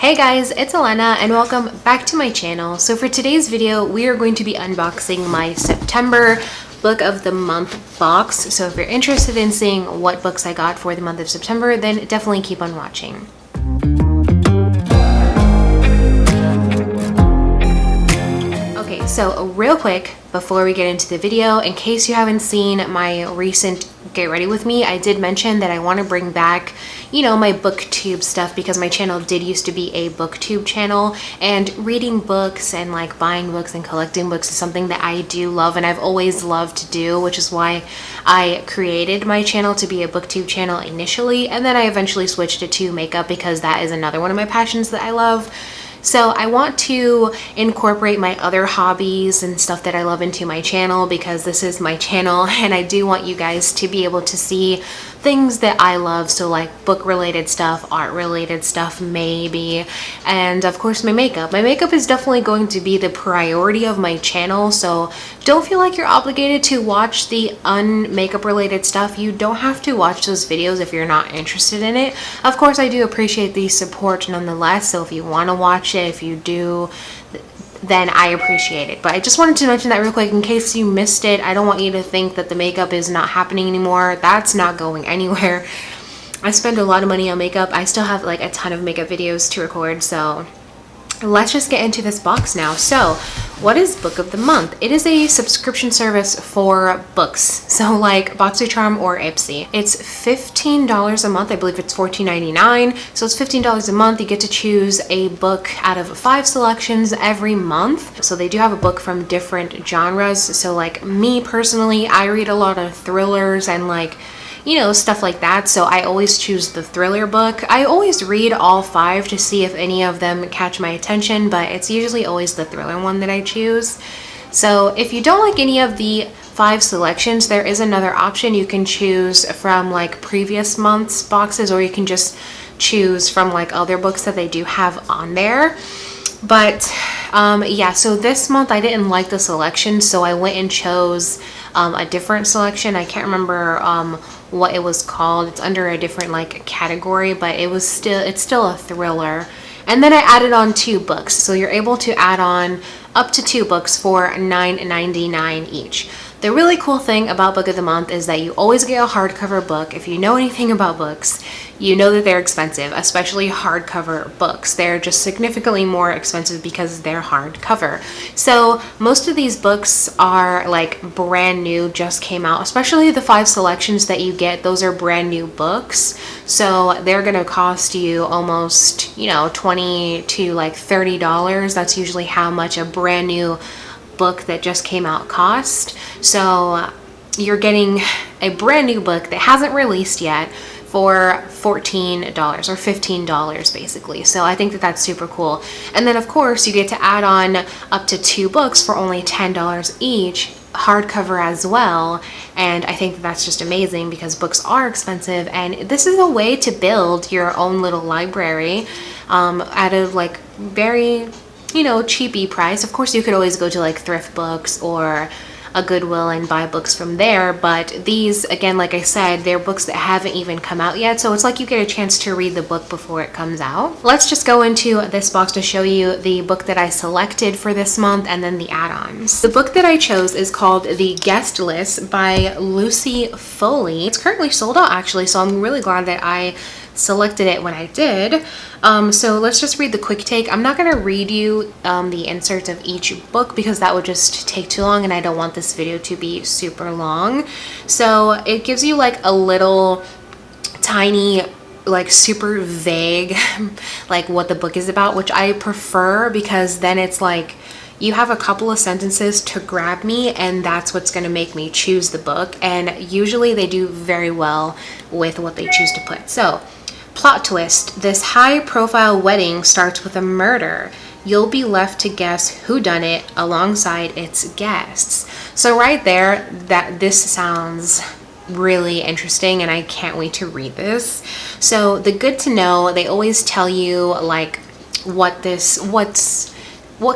Hey guys, it's Elena and welcome back to my channel. So for today's video, we are going to be unboxing my September Book of the Month box. So if you're interested in seeing what books I got for the month of September, then definitely keep on watching. Okay, so real quick, before we get into the video, in case you haven't seen my recent Get Ready With Me, I did mention that I want to bring back, my booktube stuff because my channel did used to be a booktube channel, and reading books and like buying books and collecting books is something that I do love and I've always loved to do, which is why I created my channel to be a booktube channel initially, and then I eventually switched it to makeup because that is another one of my passions that I love. So I want to incorporate my other hobbies and stuff that I love into my channel because this is my channel and I do want you guys to be able to see things that I love. So like book related stuff, art related stuff maybe, and of course my makeup. My makeup is definitely going to be the priority of my channel, so don't feel like you're obligated to watch the unmakeup related stuff. You don't have to watch those videos if you're not interested in it. Of course I do appreciate the support nonetheless, so if you want to watch it, if you do, then I appreciate it. But I just wanted to mention that real quick in case you missed it. I don't want you to think that the makeup is not happening anymore. That's not going anywhere. I spend a lot of money on makeup. I still have like a ton of makeup videos to record, so let's just get into this box now. So what is Book of the Month? It is a subscription service for books, so like BoxyCharm or Ipsy. It's $15 a month. I believe it's $14.99, so it's $15 a month. You get to choose a book out of 5 selections every month. So they do have a book from different genres. So like me personally, I read a lot of thrillers and like stuff like that, so I always choose the thriller book. I always read all 5 to see if any of them catch my attention, but it's usually always the thriller one that I choose. So if you don't like any of the 5 selections, there is another option. You can choose from like previous month's boxes, or you can just choose from like other books that they do have on there. But yeah, so this month I didn't like the selection, so I went and chose a different selection. I can't remember what it was called. It's under a different like category, but it's still a thriller. And then I added on 2 books, so you're able to add on up to 2 books for $9.99 each. The really cool thing about Book of the Month is that you always get a hardcover book. If you know anything about books, you know that they're expensive, especially hardcover books. They're just significantly more expensive because they're hardcover. So most of these books are like brand new, just came out, especially the 5 selections that you get. Those are brand new books. So they're gonna cost you almost, $20 to like $30. That's usually how much a brand new book that just came out cost. So you're getting a brand new book that hasn't released yet for $14 or $15 basically. So I think that that's super cool. And then of course you get to add on up to 2 books for only $10 each, hardcover as well. And I think that that's just amazing because books are expensive, and this is a way to build your own little library at a like very cheapy price. Of course you could always go to like thrift books or a Goodwill and buy books from there, but these, again, like I said, they're books that haven't even come out yet, so it's like you get a chance to read the book before it comes out. Let's just go into this box to show you the book that I selected for this month and then the add-ons. The book that I chose is called The Guest List by Lucy Foley. It's currently sold out actually, so I'm really glad that I selected it when I did. So let's just read the quick take. I'm not going to read you the inserts of each book because that would just take too long, and I don't want this video to be super long. So it gives you like a little tiny, like super vague like what the book is about, which I prefer because then it's like you have a couple of sentences to grab me, and that's what's going to make me choose the book. And usually they do very well with what they choose to put. So, plot twist: this high-profile wedding starts with a murder. You'll be left to guess who done it alongside its guests. So right there, this sounds really interesting, and I can't wait to read this. So the good to know, they always tell you like what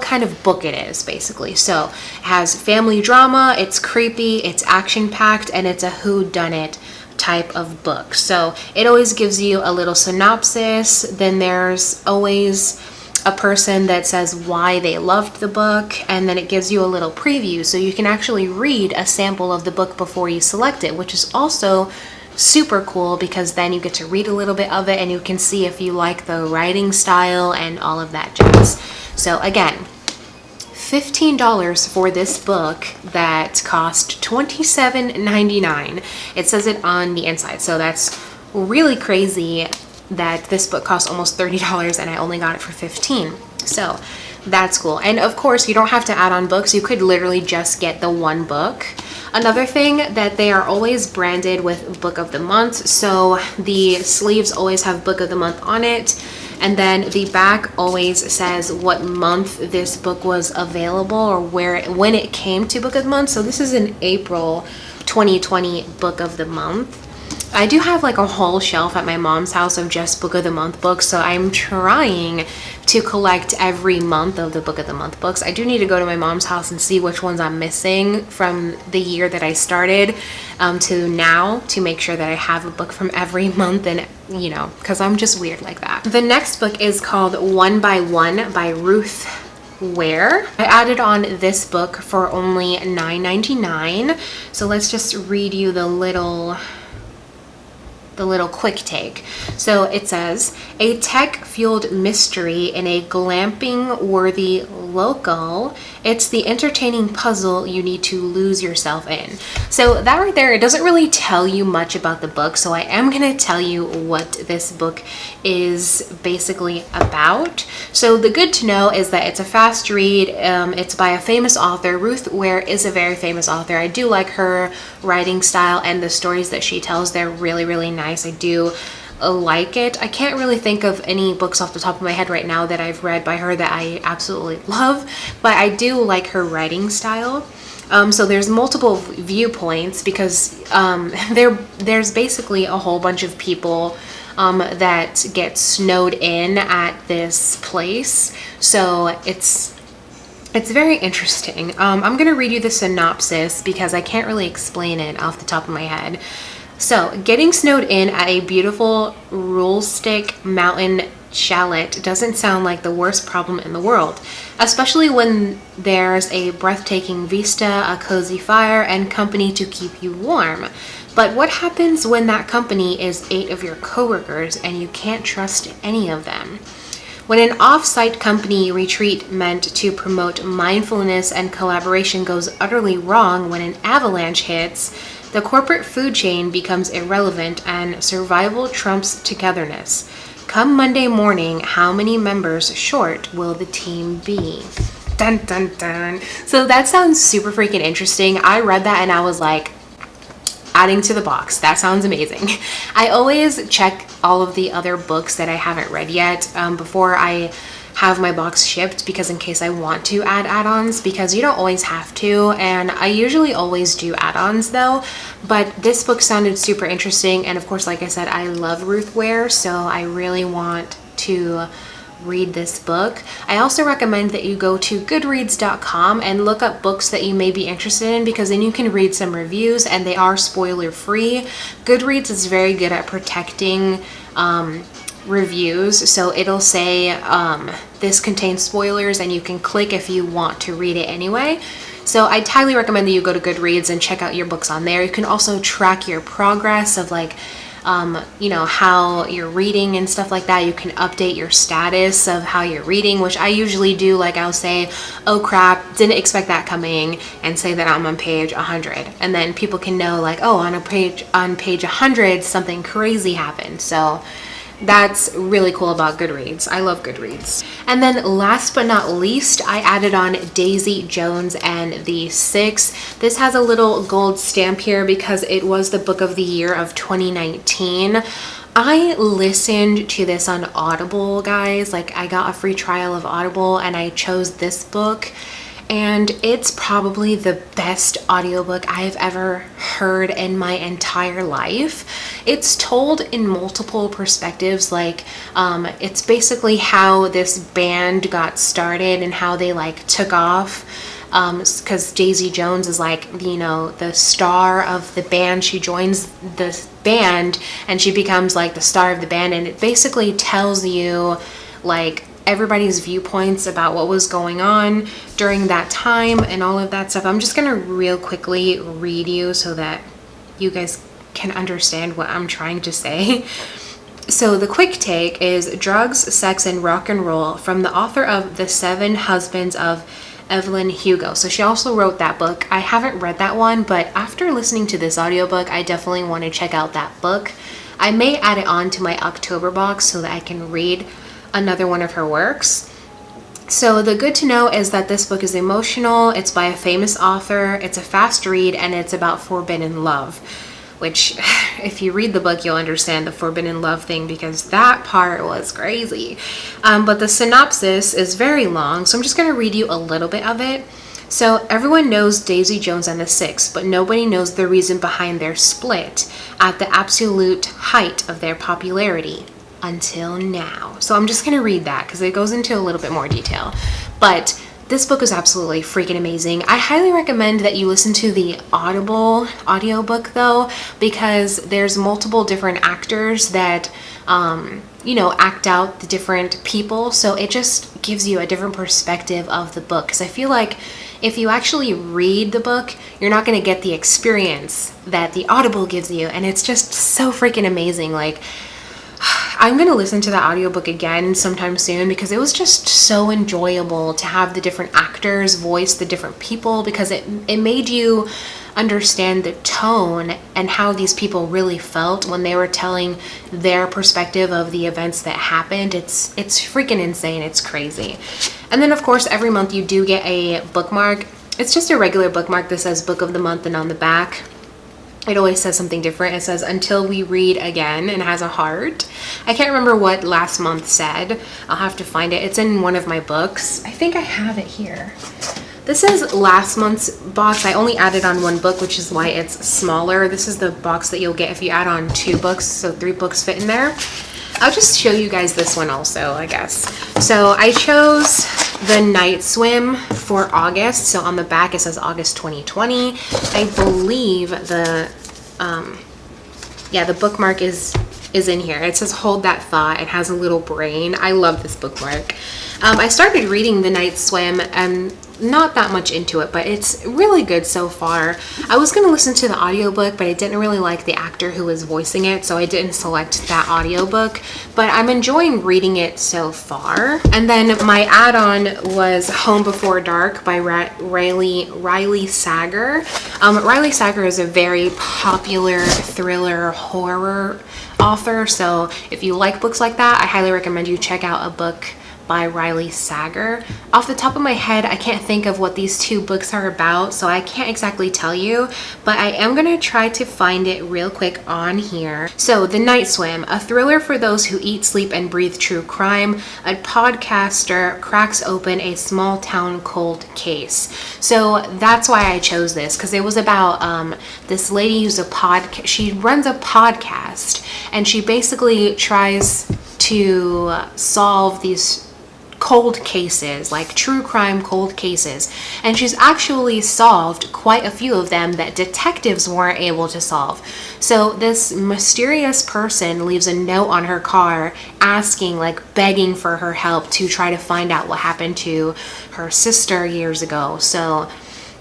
kind of book it is basically. So it has family drama, it's creepy, it's action-packed, and it's a whodunit type of book. So it always gives you a little synopsis, then there's always a person that says why they loved the book, and then it gives you a little preview so you can actually read a sample of the book before you select it, which is also super cool because then you get to read a little bit of it and you can see if you like the writing style and all of that jazz. So again, $15 for this book that cost $27.99. It says it on the inside, so that's really crazy that this book cost almost $30 and I only got it for $15. So that's cool. And of course, you don't have to add on books. You could literally just get the one book. Another thing that they are always branded with Book of the Month. So the sleeves always have Book of the Month on it. And then the back always says what month this book was available or when it came to Book of the Month. So this is an April 2020 Book of the Month. I do have like a whole shelf at my mom's house of just Book of the Month books, so I'm trying to collect every month of the Book of the Month books. I do need to go to my mom's house and see which ones I'm missing from the year that I started to now, to make sure that I have a book from every month, and you know, because I'm just weird like that. The next book is called One by One by Ruth Ware. I added on this book for only $9.99. So let's just read you the little quick take. So it says, a tech-fueled mystery in a glamping-worthy local. It's the entertaining puzzle you need to lose yourself in. So that right there, it doesn't really tell you much about the book, so I am going to tell you what this book is basically about. So the good to know is that it's a fast read. It's by a famous author. Ruth Ware is a very famous author. I do like her writing style, and the stories that she tells, they're really, really nice. I do like it. I can't really think of any books off the top of my head right now that I've read by her that I absolutely love, but I do like her writing style. So there's multiple viewpoints because there's basically a whole bunch of people that get snowed in at this place. So it's very interesting. I'm gonna read you the synopsis because I can't really explain it off the top of my head. So, getting snowed in at a beautiful rustic mountain chalet doesn't sound like the worst problem in the world, especially when there's a breathtaking vista, a cozy fire, and company to keep you warm. But what happens when that company is 8 of your coworkers and you can't trust any of them? When an off-site company retreat meant to promote mindfulness and collaboration goes utterly wrong when an avalanche hits, the corporate food chain becomes irrelevant and survival trumps togetherness. Come Monday morning, how many members short will the team be? Dun dun dun. So that sounds super freaking interesting. I read that and I was like, adding to the box. That sounds amazing. I always check all of the other books that I haven't read yet before I have my box shipped, because in case I want to add add-ons, because you don't always have to, and I usually always do add-ons though. But this book sounded super interesting, and of course, like I said, I love Ruth Ware, so I really want to read this book. I also recommend that you go to goodreads.com and look up books that you may be interested in, because then you can read some reviews and they are spoiler free. Goodreads is very good at protecting reviews, so it'll say this contains spoilers and you can click if you want to read it anyway. So I'd highly recommend that you go to Goodreads and check out your books on there. You can also track your progress of like you know, how you're reading and stuff like that. You can update your status of how you're reading, which I usually do. Like I'll say, oh crap, didn't expect that coming, and say that I'm on page 100, and then people can know like, oh, on page 100 something crazy happened. So that's really cool about Goodreads. I love Goodreads. And then last but not least, I added on Daisy Jones and the Six. This has a little gold stamp here because it was the book of the year of 2019. I listened to this on Audible, guys. Like I got a free trial of Audible and I chose this book. And it's probably the best audiobook I've ever heard in my entire life. It's told in multiple perspectives. Like it's basically how this band got started and how they like took off because Daisy Jones is like, you know, the star of the band. She joins the band and she becomes like the star of the band, and it basically tells you like everybody's viewpoints about what was going on during that time and all of that stuff. I'm just gonna real quickly read you so that you guys can understand what I'm trying to say. So the quick take is Drugs, Sex, and Rock and Roll from the author of The 7 Husbands of Evelyn Hugo. So she also wrote that book. I haven't read that one, but after listening to this audiobook, I definitely want to check out that book. I may add it on to my October box so that I can read another one of her works. So the good to know is that this book is emotional, it's by a famous author, it's a fast read, and it's about forbidden love. Which, if you read the book, you'll understand the forbidden love thing, because that part was crazy. But the synopsis is very long, so I'm just going to read you a little bit of it. So everyone knows Daisy Jones and the Six, but nobody knows the reason behind their split at the absolute height of their popularity until now. So I'm just going to read that because it goes into a little bit more detail. But this book is absolutely freaking amazing. I highly recommend that you listen to the Audible audiobook though, because there's multiple different actors that, you know, act out the different people. So it just gives you a different perspective of the book. Because I feel like if you actually read the book, you're not going to get the experience that the Audible gives you. And it's just so freaking amazing. Like, I'm going to listen to the audiobook again sometime soon because it was just so enjoyable to have the different actors voice the different people, because it made you understand the tone and how these people really felt when they were telling their perspective of the events that happened. It's freaking insane. It's crazy. And then of course every month you do get a bookmark. It's just a regular bookmark that says Book of the Month, and on the back it always says something different. It says Until We Read Again and has a heart. I can't remember what last month said. I'll have to find it. It's in one of my books. I think I have it here. This is last month's box. I only added on one book, which is why it's smaller. This is the box that you'll get if you add on 2 books, so 3 books fit in there. I'll just show you guys this one also, I guess. So I chose the Night Swim for August. So on the back it says August 2020. I believe the bookmark is in here. It says Hold That Thought. It has a little brain. I love this bookmark. I started reading The Night Swim and not that much into it, but it's really good so far. I was going to listen to the audiobook, but I didn't really like the actor who was voicing it, so I didn't select that audiobook, but I'm enjoying reading it so far. And then my add-on was Home Before Dark by Riley Sager. Riley Sager is a very popular thriller horror author, so if you like books like that, I highly recommend you check out a book by Riley Sager. Off the top of my head, I can't think of what these 2 books are about, so I can't exactly tell you, but I am gonna try to find it real quick on here. So, The Night Swim, a thriller for those who eat, sleep, and breathe true crime. A podcaster cracks open a small town cold case. So that's why I chose this, because it was about this lady who's she runs a podcast, and she basically tries to solve these cold cases, like true crime cold cases, and she's actually solved quite a few of them that detectives weren't able to solve. So this mysterious person leaves a note on her car asking, like begging for her help to try to find out what happened to her sister years ago. So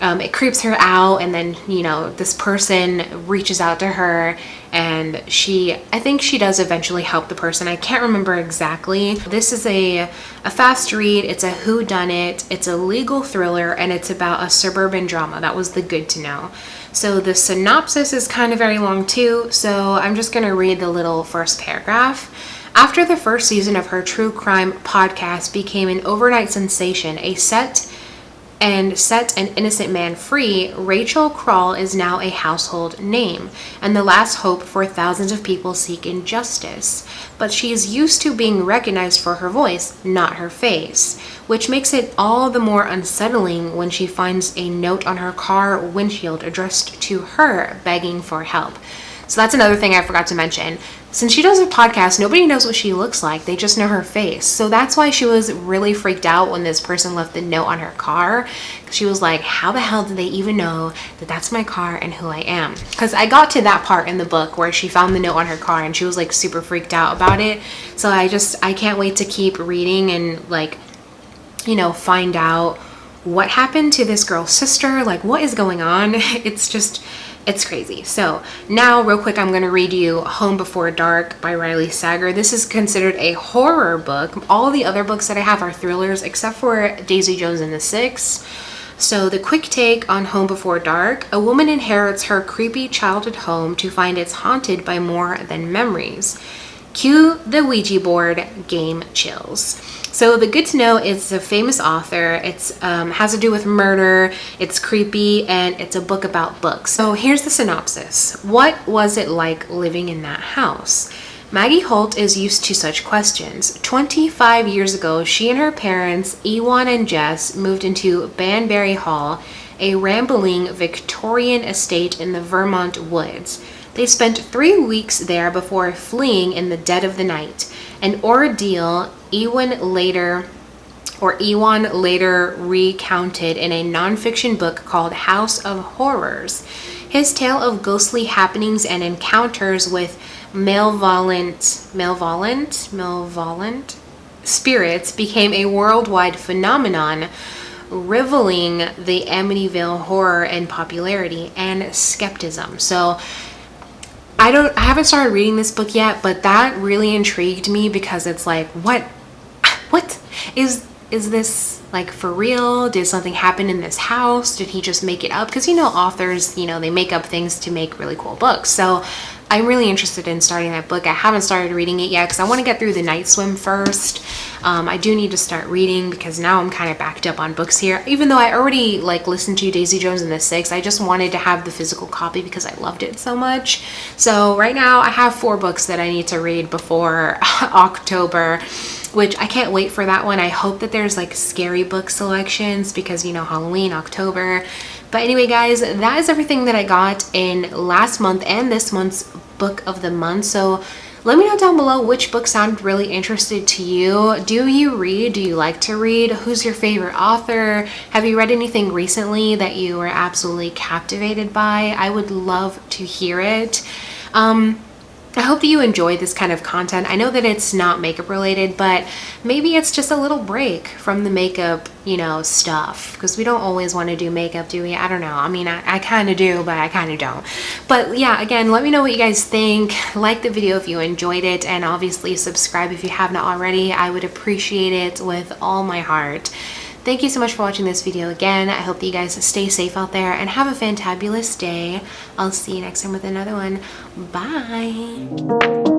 it creeps her out, and then, you know, this person reaches out to her, and I think she does eventually help the person. I can't remember exactly. This is a fast read. It's a whodunit. It's a legal thriller, and it's about a suburban drama. That was the good to know. So the synopsis is kind of very long too, so I'm just gonna read the little first paragraph. After the first season of her true crime podcast became an overnight sensation, set an innocent man free, Rachel Kroll is now a household name and the last hope for thousands of people seeking justice. But she is used to being recognized for her voice, not her face, which makes it all the more unsettling when she finds a note on her car windshield addressed to her begging for help. So that's another thing I forgot to mention. since she does a podcast, nobody knows what she looks like. They just know her face. So that's why she was really freaked out when this person left the note on her car. She was like, how the hell did they even know that that's my car and who I am? Because I got to that part in the book where she found the note on her car and she was like super freaked out about it. So I can't wait to keep reading and like, you know, find out what happened to this girl's sister. Like, what is going on? It's crazy. So now real quick, I'm going to read you Home Before Dark by Riley Sager. This is considered a horror book. All the other books that I have are thrillers except for Daisy Jones and the Six. So the quick take on Home Before Dark: a woman inherits her creepy childhood home to find it's haunted by more than memories. Cue the Ouija board, game chills. So the good to know is a famous author. It's has to do with murder, it's creepy, and it's a book about books. So here's the synopsis. What was it like living in that house? Maggie Holt is used to such questions. 25 years ago, she and her parents, Ewan and Jess, moved into Banbury Hall, a rambling Victorian estate in the Vermont woods. They spent 3 weeks there before fleeing in the dead of the night, an ordeal Ewan later recounted in a nonfiction book called House of Horrors. His tale of ghostly happenings and encounters with malevolent spirits became a worldwide phenomenon, rivaling the Amityville horror in popularity and skepticism. So I haven't started reading this book yet, but that really intrigued me because it's like, what is this like for real? Did something happen in this house? Did he just make it up? Because, you know, authors, you know, they make up things to make really cool books. So I'm really interested in starting that book. I haven't started reading it yet because I want to get through The Night Swim first. I do need to start reading because now I'm kind of backed up on books here. Even though I already like listened to Daisy Jones and the Six, I just wanted to have the physical copy because I loved it so much. So right now I have 4 books that I need to read before October, which I can't wait for that one. I hope that there's like scary book selections because, you know, Halloween, October. But anyway, guys, that is everything that I got in last month and this month's book of the month. So let me know down below which book sounded really interested to you. Do you read? Do you like to read? Who's your favorite author? Have you read anything recently that you were absolutely captivated by? I would love to hear it. I hope that you enjoy this kind of content. I know that it's not makeup related, but maybe it's just a little break from the makeup, you know, stuff, because we don't always want to do makeup, do we? I don't know. I mean, I kind of do, but I kind of don't. But yeah, again, let me know what you guys think. Like the video if you enjoyed it, and obviously subscribe if you have not already. I would appreciate it with all my heart. Thank you so much for watching this video again. I hope that you guys stay safe out there and have a fantabulous day. I'll see you next time with another one. Bye.